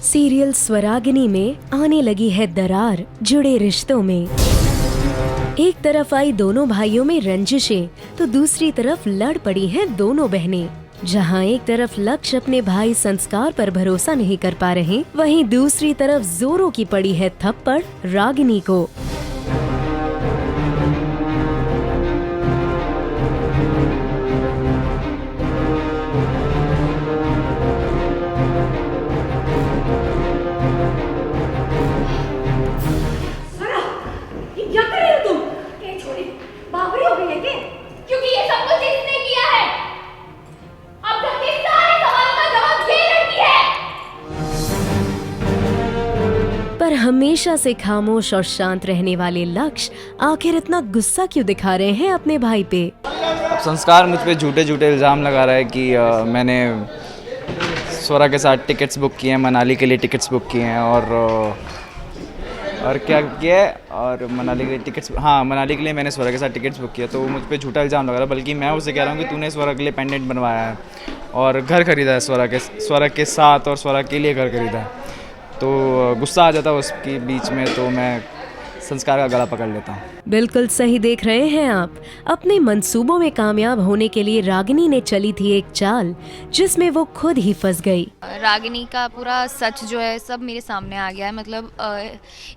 Serial Swaragini में आने लगी है दरार जुड़े रिश्तों में। एक तरफ आई दोनों भाइयों में रंजिशें तो दूसरी तरफ लड़ पड़ी हैं दोनों बहनें। जहां एक तरफ लक्ष्य अपने भाई संस्कार पर भरोसा नहीं कर पा रहे, वहीं दूसरी तरफ जोरों की पड़ी है थप्पड़ रागिनी को। पर हमेशा से खामोश और शांत रहने वाले लक्ष्य आखिर इतना गुस्सा क्यों दिखा रहे हैं अपने भाई पे? अब संस्कार मुझ पे झूठे झूठे इल्ज़ाम लगा रहा है कि मैंने स्वरा के साथ टिकट्स बुक किए हैं, मनाली के लिए टिकट्स बुक किए हैं और क्या किया है, और मनाली के लिए टिकट्स, हाँ मनाली के लिए मैंने स्वरा के साथ टिकट्स बुक किया। तो वो मुझ पे झूठा इल्ज़ाम लगा रहा है, बल्कि मैं उसे कह रहा हूँ कि तूने स्वरा के लिए पेंडेंट बनवाया है और घर खरीदा है, स्वरा के साथ और स्वरा के लिए घर खरीदा है। तो गुस्सा आ जाता है उसके बीच में, तो मैं संस्कार का गला पकड़ लेता हूँ। बिल्कुल सही देख रहे हैं आप। अपने मंसूबों में कामयाब होने के लिए रागिनी ने चली थी एक चाल जिसमें वो खुद ही फंस गई। रागिनी का पूरा सच जो है सब मेरे सामने आ गया है। मतलब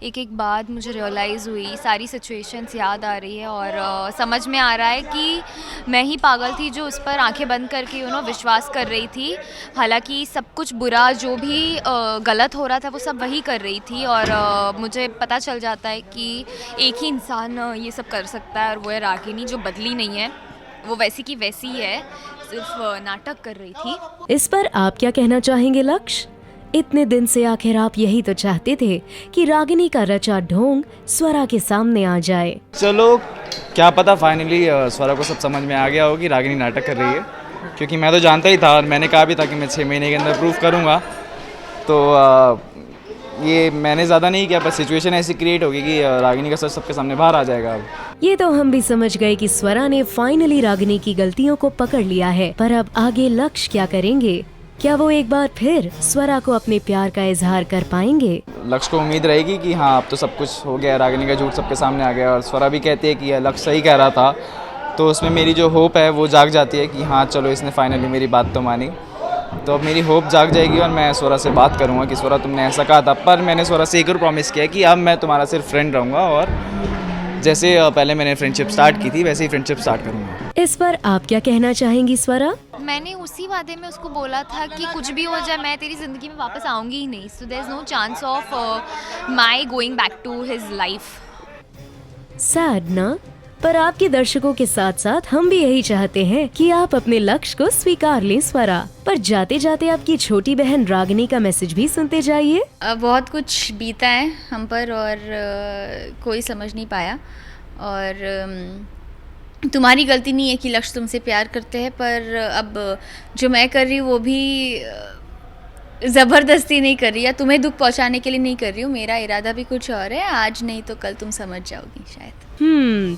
एक एक बात मुझे रियलाइज़ हुई, सारी सिचुएशंस याद आ रही है और समझ में आ रहा है कि मैं ही पागल थी जो उस पर आंखें बंद करके विश्वास कर रही थी। हालांकि सब कुछ बुरा जो भी गलत हो रहा था वो सब वही कर रही थी और मुझे पता चल जाता है कि एक ही इंसान ये सब कर सकता है और वो है रागिनी, जो बदली नहीं है, वो वैसी की वैसी है, सिर्फ नाटक कर रही थी। इस पर आप क्या कहना चाहेंगे लक्ष्य? इतने दिन से आखिर आप यही तो चाहते थे कि रागिनी का रचा ढोंग स्वरा के सामने आ जाए। चलो क्या पता फाइनली स्वरा को सब समझ में आ गया हो कि रागिनी नाटक कर रही है, क्योंकि मैं तो जानता ही था और मैंने कहा भी था कि मैं 6 महीने के अंदर प्रूफ करूँगा। तो ये मैंने ज़्यादा नहीं किया, बस सिचुएशन ऐसी क्रिएट होगी कि रागिनी का सच सबके सामने बाहर आ जाएगा। अब ये तो हम भी समझ गए कि स्वरा ने फाइनली रागिनी की गलतियों को पकड़ लिया है, पर अब आगे लक्ष्य क्या करेंगे? क्या वो एक बार फिर स्वरा को अपने प्यार का इजहार कर पाएंगे? लक्ष्य को उम्मीद रहेगी कि हाँ अब तो सब कुछ हो गया, रागिनी का झूठ सबके सामने आ गया, और स्वरा भी कहती है कि लक्ष्य सही कह रहा था। तो उसमें मेरी जो होप है वो जाग जाती है कि हाँ चलो इसने फाइनली मेरी बात तो मानी। तो अब मेरी होप जाग जाएगी और मैं स्वरा से बात करूंगा कि स्वरा तुमने ऐसा कहा था, पर मैंने स्वरा से एक और प्रॉमिस किया कि अब मैं तुम्हारा सिर्फ फ्रेंड रहूंगा और जैसे पहले मैंने फ्रेंडशिप स्टार्ट की थी वैसे ही फ्रेंडशिप स्टार्ट करूंगा। इस पर आप क्या कहना चाहेंगी स्वरा? मैंने उसी वादे में उसको बोला था कि कुछ भी हो जाए मैं तेरी ज़िंदगी में वापस आऊँगी ही नहीं। So there is no chance of my going back to his life. Sad ना? पर आपके दर्शकों के साथ साथ हम भी यही चाहते हैं कि आप अपने लक्ष्य को स्वीकार लें स्वरा। पर जाते जाते आपकी छोटी बहन रागिनी का मैसेज भी सुनते जाइए। बहुत कुछ बीता है हम पर और कोई समझ नहीं पाया, और तुम्हारी गलती नहीं है कि लक्ष्य तुमसे प्यार करते हैं, पर अब जो मैं कर रही हूँ वो भी ज़बरदस्ती नहीं कर रही, या तुम्हें दुख पहुंचाने के लिए नहीं कर रही हूँ। मेरा इरादा भी कुछ और है, आज नहीं तो कल तुम समझ जाओगी शायद।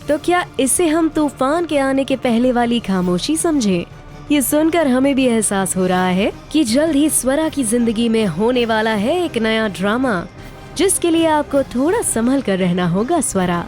तो क्या इसे हम तूफान के आने के पहले वाली खामोशी समझें? ये सुनकर हमें भी एहसास हो रहा है कि जल्द ही स्वरा की जिंदगी में होने वाला है एक नया ड्रामा, जिसके लिए आपको थोड़ा संभल कर रहना होगा स्वरा।